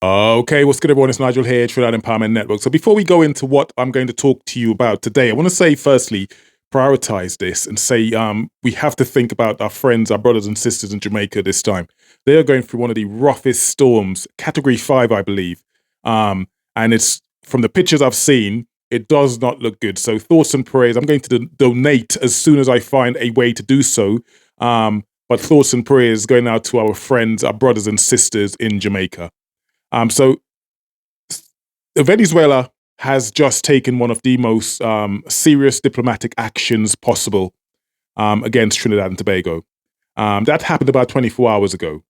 Okay, what's good, everyone? It's Nigel here, Trinidad Empowerment Network. So before we go into what I'm going to talk to you about today, I want to say, firstly, prioritize this and say we have to think about our friends, our brothers and sisters in Jamaica this time. They are going through one of the roughest storms, Category 5, I believe. And it's from the pictures I've seen, it does not look good. So thoughts and prayers. I'm going to donate as soon as I find a way to do so. But thoughts and prayers going out to our friends, our brothers and sisters in Jamaica. So Venezuela has just taken one of the most serious diplomatic actions possible against Trinidad and Tobago. That happened about 24 hours ago.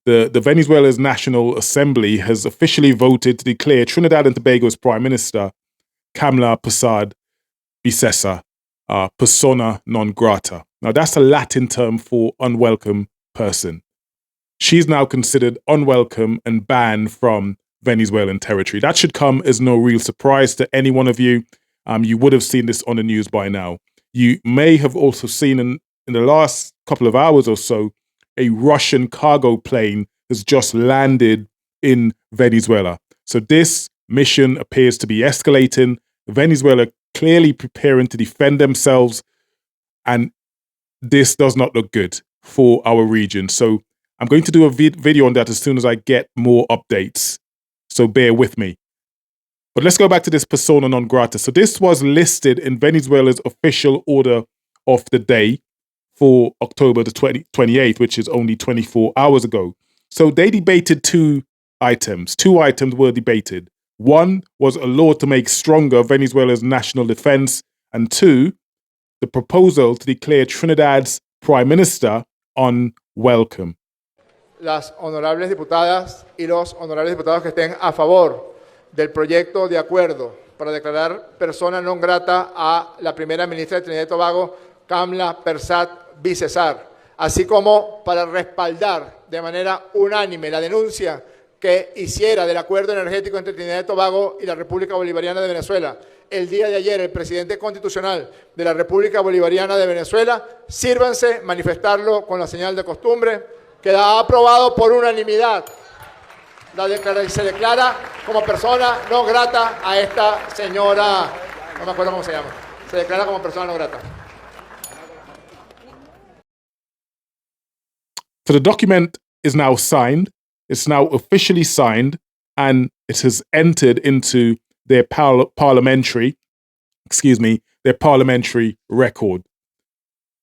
The Venezuela's National Assembly has officially voted to declare Trinidad and Tobago's Prime Minister, Kamla Persad-Bissessar, persona non grata. Now, that's a Latin term for unwelcome person. She's now considered unwelcome and banned from Venezuelan territory. That should come as no real surprise to any one of you. You would have seen this on the news by now. You may have also seen in the last couple of hours or so, a Russian cargo plane has just landed in Venezuela. So this mission appears to be escalating. Venezuela clearly preparing to defend themselves, and this does not look good for our region. So I'm going to do a video on that as soon as I get more updates. So bear with me. But let's go back to this persona non grata. So this was listed in Venezuela's official order of the day for October the 28th, which is only 24 hours ago. So they debated two items. Two items were debated. One was a law to make stronger Venezuela's national defense. And two, the proposal to declare Trinidad's prime minister unwelcome. Las honorables diputadas y los honorables diputados que estén a favor del proyecto de acuerdo para declarar persona non grata a la primera ministra de Trinidad y Tobago, Kamla Persad-Bissessar, así como para respaldar de manera unánime la denuncia que hiciera del acuerdo energético entre Trinidad y Tobago y la República Bolivariana de Venezuela. El día de ayer, el presidente constitucional de la República Bolivariana de Venezuela, sírvanse manifestarlo con la señal de costumbre. Queda aprobado por unanimidad. Se declara como persona no grata a esta señora, no me acuerdo cómo se llama, se declara como persona no grata. So the document is now signed, it's now officially signed, and it has entered into their parliamentary record,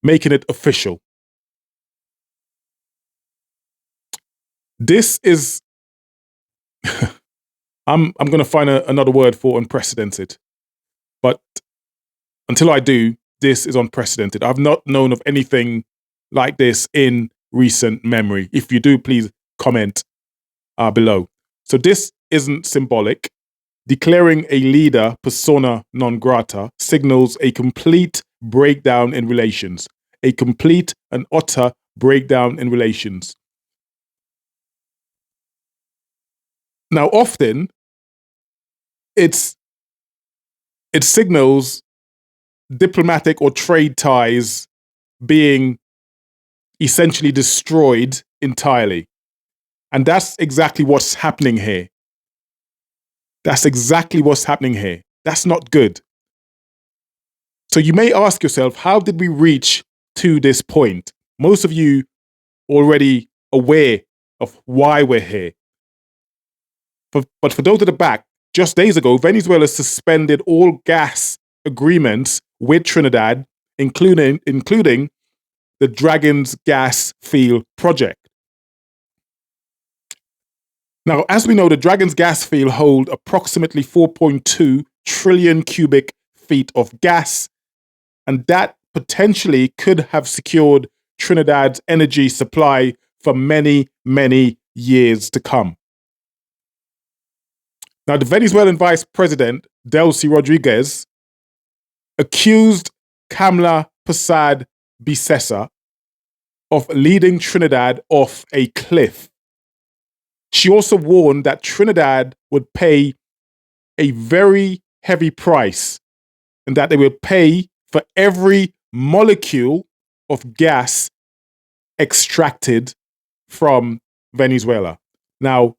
making it official. This is, I'm going to find another word for unprecedented. But until I do, this is unprecedented. I've not known of anything like this in recent memory. If you do, please comment below. So this isn't symbolic. Declaring a leader persona non grata signals a complete breakdown in relations. A complete and utter breakdown in relations. Now, often, it signals diplomatic or trade ties being essentially destroyed entirely. And that's exactly what's happening here. That's exactly what's happening here. That's not good. So you may ask yourself, how did we reach to this point? Most of you already aware of why we're here. But for those at the back, just days ago, Venezuela suspended all gas agreements with Trinidad, including the Dragon's Gas Field project. Now, as we know, the Dragon's Gas Field hold approximately 4.2 trillion cubic feet of gas, and that potentially could have secured Trinidad's energy supply for many, many years to come. Now, the Venezuelan Vice President, Delcy Rodriguez, accused Kamla Persad-Bissessar of leading Trinidad off a cliff. She also warned that Trinidad would pay a very heavy price and that they would pay for every molecule of gas extracted from Venezuela. Now,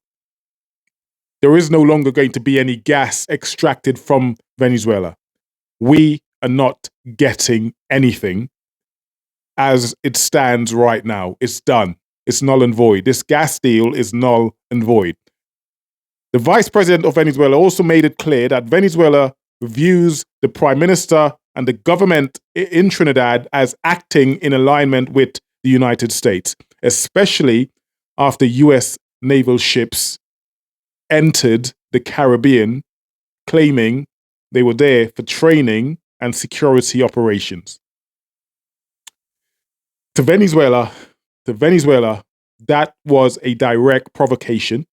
there is no longer going to be any gas extracted from Venezuela. We are not getting anything as it stands right now. It's done. It's null and void. This gas deal is null and void. The vice president of Venezuela also made it clear that Venezuela views the prime minister and the government in Trinidad as acting in alignment with the United States, especially after US naval ships entered the Caribbean, claiming they were there for training and security operations. To Venezuela, that was a direct provocation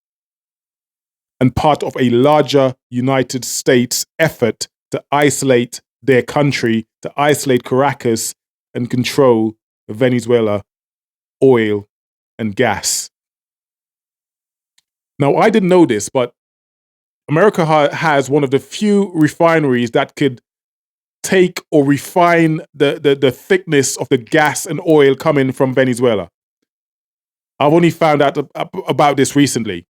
and part of a larger United States effort to isolate their country, to isolate Caracas and control Venezuela oil and gas. Now, I didn't know this, but America has one of the few refineries that could take or refine the thickness of the gas and oil coming from Venezuela. I've only found out about this recently.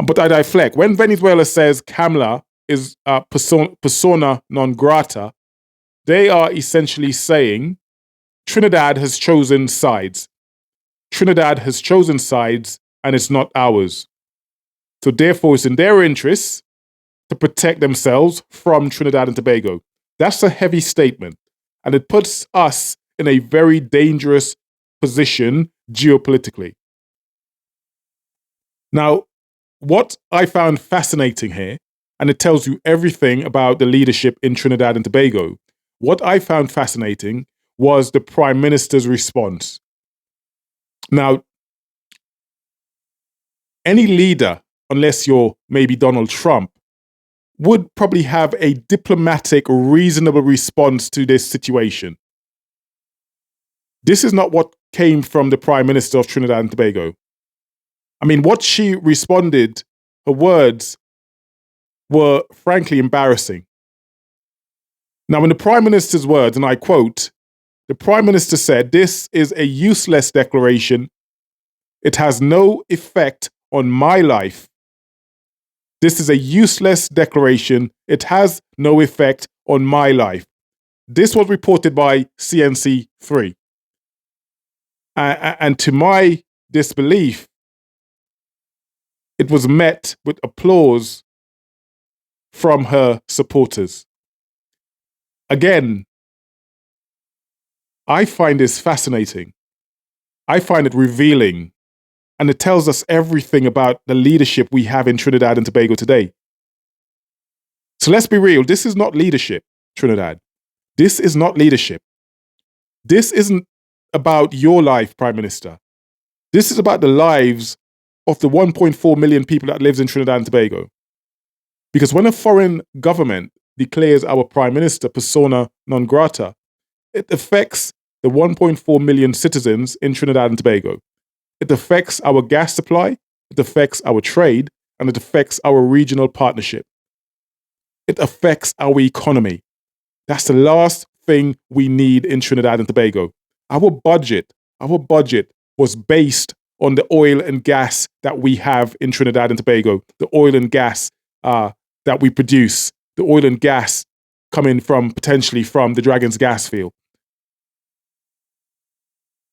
But I deflect. When Venezuela says Kamla is persona non grata, they are essentially saying Trinidad has chosen sides. Trinidad has chosen sides and it's not ours. So therefore, it's in their interests to protect themselves from Trinidad and Tobago. That's a heavy statement. And it puts us in a very dangerous position geopolitically. Now, what I found fascinating here, and it tells you everything about the leadership in Trinidad and Tobago, what I found fascinating was the Prime Minister's response. Now, any leader, unless you're maybe Donald Trump, would probably have a diplomatic, reasonable response to this situation. This is not what came from the Prime Minister of Trinidad and Tobago. I mean, what she responded, her words were frankly embarrassing. Now, in the Prime Minister's words, and I quote, the Prime Minister said, "This is a useless declaration. It has no effect on my life. This is a useless declaration. It has no effect on my life." This was reported by CNC3. And to my disbelief, it was met with applause from her supporters. Again, I find this fascinating. I find it revealing. And it tells us everything about the leadership we have in Trinidad and Tobago today. So let's be real. This is not leadership, Trinidad. This is not leadership. This isn't about your life, Prime Minister. This is about the lives of the 1.4 million people that lives in Trinidad and Tobago. Because when a foreign government declares our Prime Minister persona non grata, it affects the 1.4 million citizens in Trinidad and Tobago. It affects our gas supply, it affects our trade, and it affects our regional partnership. It affects our economy. That's the last thing we need in Trinidad and Tobago. Our budget was based on the oil and gas that we have in Trinidad and Tobago, the oil and gas that we produce, the oil and gas coming from potentially from the Dragon's gas field.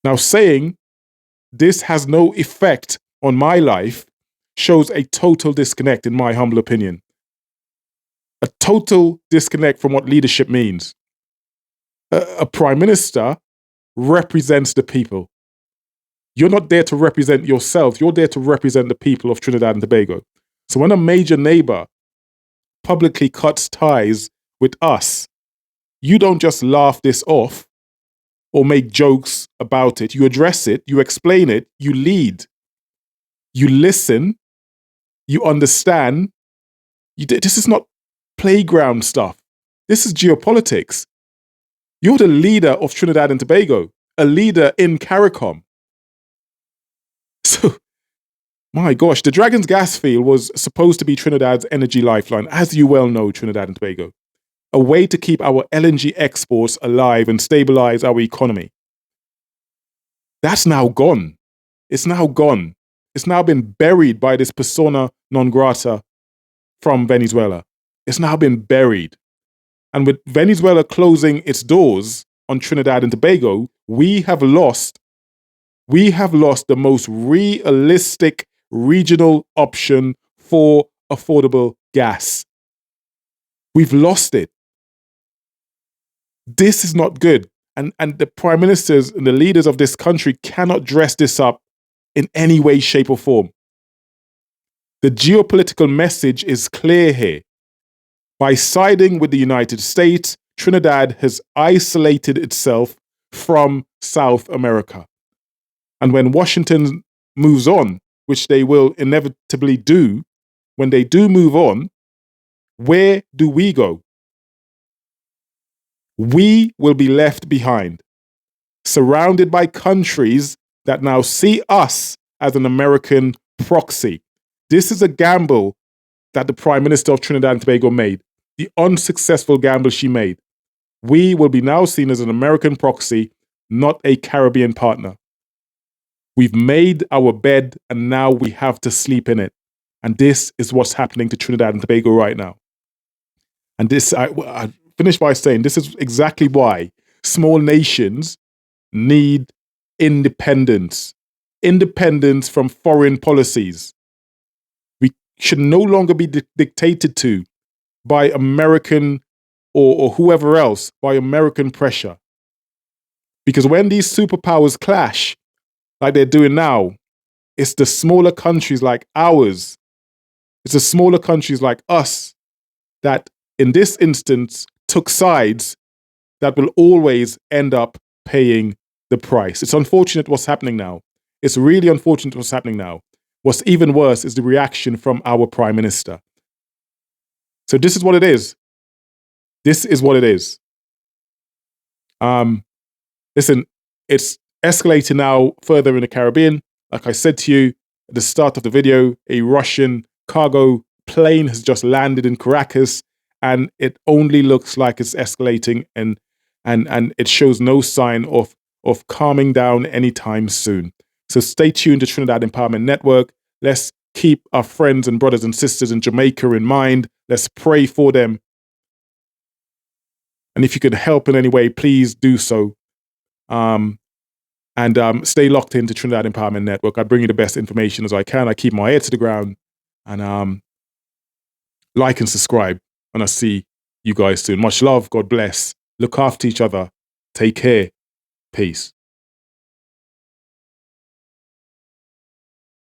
Now, saying this has no effect on my life shows a total disconnect, in my humble opinion. A total disconnect from what leadership means. A prime minister represents the people. You're not there to represent yourself. You're there to represent the people of Trinidad and Tobago. So when a major neighbor publicly cuts ties with us, you don't just laugh this off or make jokes about it. You address it, you explain it, you lead, you listen, you understand. This is not playground stuff. This is geopolitics. You're the leader of Trinidad and Tobago, a leader in CARICOM. So, my gosh, the Dragon's gas field was supposed to be Trinidad's energy lifeline, as you well know, Trinidad and Tobago. A way to keep our LNG exports alive and stabilize our economy. That's now gone. It's now gone. It's now been buried by this persona non grata from Venezuela. It's now been buried. And with Venezuela closing its doors on Trinidad and Tobago, we have lost the most realistic regional option for affordable gas. We've lost it. This is not good. And the prime ministers and the leaders of this country cannot dress this up in any way, shape, or form. The geopolitical message is clear here. By siding with the United States, Trinidad has isolated itself from South America. And when Washington moves on, which they will inevitably do, when they do move on, where do we go? We will be left behind, surrounded by countries that now see us as an American proxy. This is a gamble that the Prime Minister of Trinidad and Tobago made, the unsuccessful gamble she made. We will be now seen as an American proxy, not a Caribbean partner. We've made our bed and now we have to sleep in it. And this is what's happening to Trinidad and Tobago right now. And this, I finish by saying, this is exactly why small nations need independence. Independence from foreign policies. We should no longer be dictated to by American or whoever else, by American pressure. Because when these superpowers clash, like they're doing now, it's the smaller countries like ours, it's the smaller countries like us that, in this instance, took sides that will always end up paying the price. It's unfortunate what's happening now. It's really unfortunate what's happening now. What's even worse is the reaction from our Prime Minister. So this is what it is. This is what it is. Listen, it's escalating now further in the Caribbean. Like I said to you at the start of the video, a Russian cargo plane has just landed in Caracas, and it only looks like it's escalating, and it shows no sign of calming down anytime soon. So stay tuned to Trinidad Empowerment Network. Let's keep our friends and brothers and sisters in Jamaica in mind. Let's pray for them. And if you could help in any way, please do so. Stay locked into Trinidad Empowerment Network. I bring you the best information as I can. I keep my ear to the ground. And like and subscribe. And I'll see you guys soon. Much love. God bless. Look after each other. Take care. Peace.